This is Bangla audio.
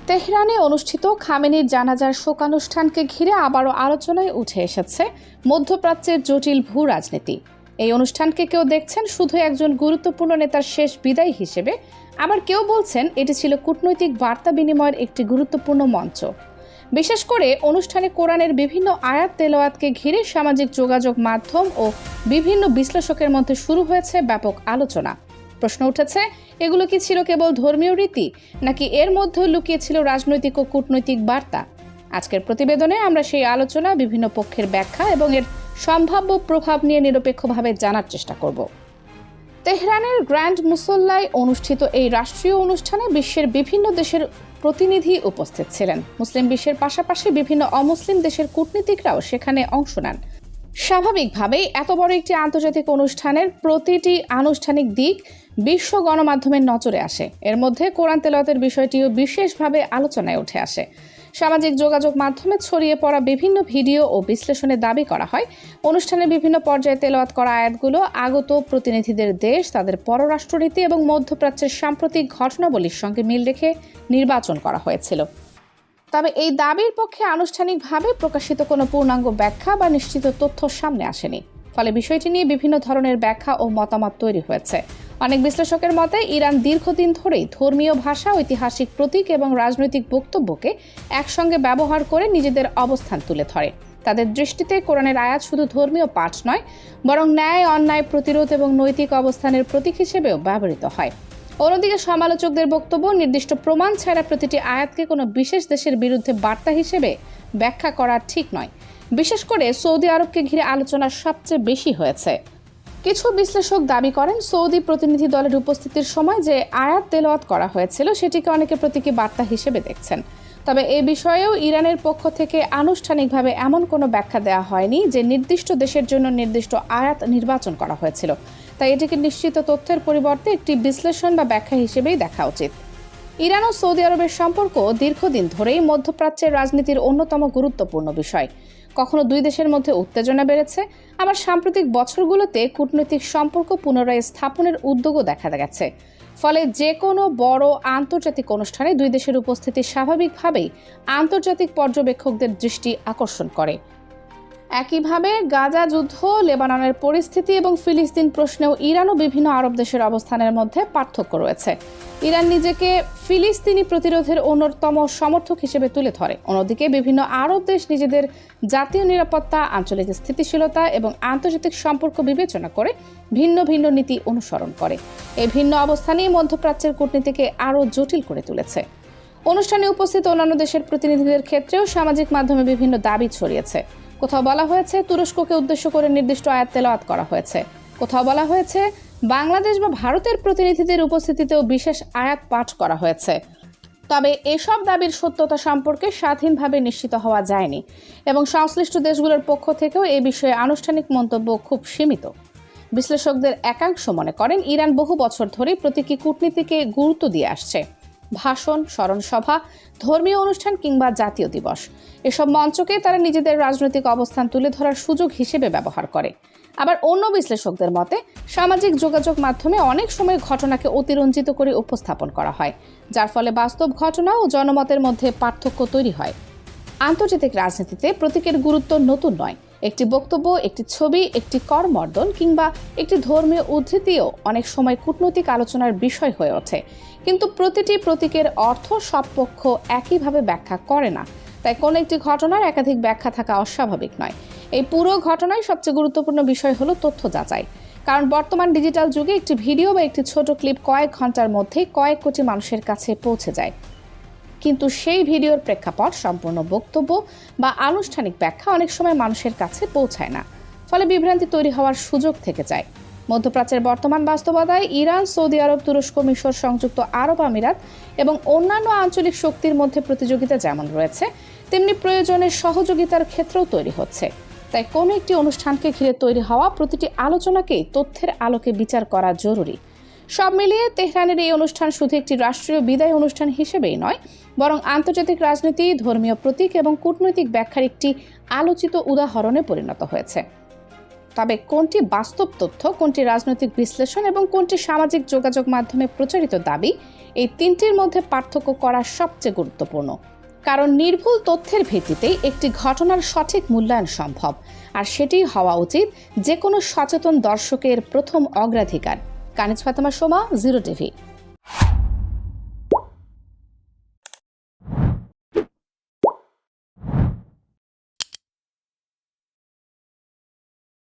তেহরানে অনুষ্ঠিত খামেনির জানাজার শোকানুষ্ঠানকে ঘিরে আবারও আলোচনায় উঠে এসেছে মধ্যপ্রাচ্যের জটিল ভূ রাজনীতি। এই অনুষ্ঠানকে কেউ দেখছেন শুধু একজন গুরুত্বপূর্ণ নেতার শেষ বিদায় হিসেবে, আবার কেউ বলছেন এটি ছিল কূটনৈতিক বার্তা বিনিময়ের একটি গুরুত্বপূর্ণ মঞ্চ। বিশেষ করে অনুষ্ঠানে কোরআনের বিভিন্ন আয়াত তেলাওয়াতকে ঘিরে সামাজিক যোগাযোগ মাধ্যম ও বিভিন্ন বিশ্লেষকের মধ্যে শুরু হয়েছে ব্যাপক আলোচনা। প্রশ্ন উঠেছে, এগুলো কি ছিল কেবল ধর্মীয় রীতি, নাকি এর মধ্যে লুকিয়ে ছিল রাজনৈতিক ও কূটনৈতিক বার্তা? আজকের প্রতিবেদনে আমরা সেই আলোচনা, বিভিন্ন পক্ষের ব্যাখ্যা এবং এর সম্ভাব্য প্রভাব নিয়ে নিরপেক্ষভাবে জানার চেষ্টা করব। তেহরানের গ্র্যান্ড মুসল্লায় অনুষ্ঠিত এই রাষ্ট্রীয় অনুষ্ঠানে বিশ্বের বিভিন্ন দেশের প্রতিনিধি উপস্থিত ছিলেন। মুসলিম বিশ্বের পাশাপাশি বিভিন্ন অমুসলিম দেশের কূটনীতিকরাও সেখানে অংশ নেন। স্বাভাবিকভাবেই এত বড় একটি আন্তর্জাতিক অনুষ্ঠানের প্রতিটি আনুষ্ঠানিক দিক বিশ্ব গণমাধ্যমের নজরে আসে। এর মধ্যে কোরআন তেলাওয়াতের বিষয়টিও বিশেষভাবে আলোচনায় উঠে আসে। সামাজিক যোগাযোগ মাধ্যমে ছড়িয়ে পড়া বিভিন্ন ভিডিও ও বিশ্লেষণে দাবি করা হয়, অনুষ্ঠানের বিভিন্ন পর্যায়ে তেলাওয়াত করা আয়াতগুলো আগত প্রতিনিধিদের দেশ, তাদের পররাষ্ট্রনীতি এবং মধ্যপ্রাচ্যের সাম্প্রতিক ঘটনাবলীর সঙ্গে মিল রেখে নির্বাচন করা হয়েছিল। তবে এই দাবির পক্ষে আনুষ্ঠানিকভাবে প্রকাশিত কোনো পূর্ণাঙ্গ ব্যাখ্যা বা নিশ্চিত তথ্য সামনে আসেনি। ফলে বিষয়টি নিয়ে বিভিন্ন ধরনের ব্যাখ্যা ও মতামত তৈরি হয়েছে। অনেক বিশ্লেষকের মতে ইরান দীর্ঘদিন ধরেই ধর্মীয় ভাষা, ঐতিহাসিক প্রতীক এবং রাজনৈতিক বক্তব্যকে একসঙ্গে ব্যবহার করে নিজেদের অবস্থান তুলে ধরে। তাদের দৃষ্টিতে কোরআনের আয়াত শুধু ধর্মীয় পাঠ নয়, বরং ন্যায়, অন্যায়, প্রতিরোধ এবং নৈতিক অবস্থানের প্রতীক হিসেবেও ব্যবহৃত হয়। অন্যদিকে সমালোচকদের বক্তব্য, নির্দিষ্ট প্রমাণ ছাড়া প্রতিটি আয়াতকে কোনো বিশেষ দেশের বিরুদ্ধে বার্তা হিসেবে ব্যাখ্যা করা ঠিক নয়। বিশেষ করে সৌদি আরবকে ঘিরে আলোচনা সবচেয়ে বেশি হয়েছে। কিছু বিশ্লেষক দাবি করেন, সৌদি প্রতিনিধি দলের উপস্থিতির সময় যে আয়াত তেলাওয়াত করা হয়েছিল সেটিকে অনেকে প্রতীকী বার্তা হিসেবে দেখছেন। তবে এ বিষয়েও ইরানের পক্ষ থেকে আনুষ্ঠানিকভাবে এমন কোনো ব্যাখ্যা দেওয়া হয়নি যে নির্দিষ্ট দেশের জন্য নির্দিষ্ট আয়াত নির্বাচন করা হয়েছিল। তাই এটিকে নিশ্চিত তথ্যের পরিবর্তে একটি বিশ্লেষণ বা ব্যাখ্যা হিসেবেই দেখা উচিত। ইরান ও সৌদি আরবের সম্পর্ক দীর্ঘদিন ধরেই মধ্যপ্রাচ্যের রাজনীতির অন্যতম গুরুত্বপূর্ণ বিষয়। কখনো দুই দেশের মধ্যে উত্তেজনা বেড়েছে, আবার সাম্প্রতিক বছরগুলোতে কূটনৈতিক সম্পর্ক পুনরায় স্থাপনের উদ্যোগও দেখা গেছে। ফলে যে কোনো বড় আন্তর্জাতিক অনুষ্ঠানে দুই দেশের উপস্থিতি স্বাভাবিকভাবেই আন্তর্জাতিক পর্যবেক্ষকদের দৃষ্টি আকর্ষণ করে। একইভাবে গাজা যুদ্ধ, লেবাননের পরিস্থিতি এবং ফিলিস্তিন প্রশ্নেও ইরান ও বিভিন্ন আরব দেশের অবস্থানের মধ্যে পার্থক্য রয়েছে। ইরান নিজেকে ফিলিস্তিনি প্রতিরোধের অন্যতম সমর্থক হিসেবে তুলে ধরে। অন্যদিকে বিভিন্ন আরব দেশ নিজেদের জাতীয় নিরাপত্তা, আঞ্চলিক স্থিতিশীলতা এবং আন্তর্জাতিক সম্পর্ক বিবেচনা করে ভিন্ন ভিন্ন নীতি অনুসরণ করে। এই ভিন্ন অবস্থানই মধ্যপ্রাচ্যের কূটনীতিকে আরও জটিল করে তুলেছে। অনুষ্ঠানে উপস্থিত অন্যান্য দেশের প্রতিনিধিদের ক্ষেত্রেও সামাজিক মাধ্যমে বিভিন্ন দাবি ছড়িয়েছে। কোথাও বলা হয়েছে তুরস্ককে উদ্দেশ্য করে নির্দিষ্ট আয়াত তেলাওয়াত করা হয়েছে, কোথাও বলা হয়েছে বাংলাদেশ বা ভারতের প্রতিনিধিদের উপস্থিতিতেও বিশেষ আয়াত পাঠ করা হয়েছে। তবে এসব দাবির সত্যতা সম্পর্কে স্বাধীনভাবে নিশ্চিত হওয়া যায়নি এবং সংশ্লিষ্ট দেশগুলোর পক্ষ থেকেও এ বিষয়ে আনুষ্ঠানিক মন্তব্য খুব সীমিত। বিশ্লেষকদের একাংশ মনে করেন ইরান বহু বছর ধরেই প্রতীকী কূটনীতিকে গুরুত্ব দিয়ে আসছে। ভাষণ, স্মরণসভা, ধর্মীয় অনুষ্ঠান কিংবা জাতীয় দিবস, এসব মঞ্চকে তারা নিজেদের রাজনৈতিক অবস্থান তুলে ধরার সুযোগ হিসেবে ব্যবহার করে। আবার অন্য বিশ্লেষকদের মতে সামাজিক যোগাযোগ মাধ্যমে অনেক সময় ঘটনাকে অতিরঞ্জিত করে উপস্থাপন করা হয়, যার ফলে বাস্তব ঘটনা ও জনমতের মধ্যে পার্থক্য তৈরি হয়। আন্তর্জাতিক রাজনীতিতে প্রতীকের গুরুত্ব নতুন নয়। একটি বক্তব্য, একটি ছবি, একটি করমর্দন কিংবা একটি ধর্মীয় উদ্ধৃতিও অনেক সময় কূটনৈতিক আলোচনার বিষয় হয়ে ওঠে। কিন্তু প্রতিটি প্রতীকের অর্থ সব পক্ষ একইভাবে ব্যাখ্যা করে না। তাই কোনো একটি ঘটনার একাধিক ব্যাখ্যা থাকা অস্বাভাবিক নয়। এই পুরো ঘটনায় সবচেয়ে গুরুত্বপূর্ণ বিষয় হলো তথ্য যাচাই। কারণ বর্তমান ডিজিটাল যুগে একটি ভিডিও বা একটি ছোট ক্লিপ কয়েক ঘন্টার মধ্যেই কয়েক কোটি মানুষের কাছে পৌঁছে যায়। কিন্তু সেই ভিডিওর প্রেক্ষাপট, সম্পূর্ণ বক্তব্য বা আনুষ্ঠানিক ব্যাখ্যা অনেক সময় মানুষের কাছে পৌঁছায় না। ফলে বিভ্রান্তি তৈরি হওয়ার সুযোগ থেকে যায়। মধ্যপ্রাচ্যের বর্তমান বাস্তবতায় ইরান, সৌদি আরব, তুরস্ক, মিশর, সংযুক্ত আরব আমিরাত এবং অন্যান্য আঞ্চলিক শক্তির মধ্যে প্রতিযোগিতা যেমন রয়েছে, তেমনি প্রয়োজনের সহযোগিতার ক্ষেত্রেও তৈরি হচ্ছে। তাই কোনো একটি অনুষ্ঠানকে ঘিরে তৈরি হওয়া প্রতিটি আলোচনাকেই তথ্যের আলোকে বিচার করা জরুরি। সব মিলিয়ে তেহরানের এই অনুষ্ঠান শুধু একটি রাষ্ট্রীয় বিদায় অনুষ্ঠান হিসেবেই নয়, বরং আন্তর্জাতিক রাজনীতি, ধর্মীয় প্রতীক এবং কূটনৈতিক ব্যাখ্যার একটি আলোচিত উদাহরণে পরিণত হয়েছে। তবে কোনটি বাস্তব তথ্য, কোনটি রাজনৈতিক বিশ্লেষণ এবং কোনটি সামাজিক যোগাযোগ মাধ্যমে প্রচারিত দাবি, এই তিনটির মধ্যে পার্থক্য করা সবচেয়ে গুরুত্বপূর্ণ, কারণ নির্ভুল তথ্যের ভিত্তিতেই একটি ঘটনার সঠিক মূল্যায়ন সম্ভব, আর সেটিই হওয়া উচিত যে কোনো সচেতন দর্শকের প্রথম অগ্রাধিকার। কানিজ ফাতেমা সোমা, 0 টিভি।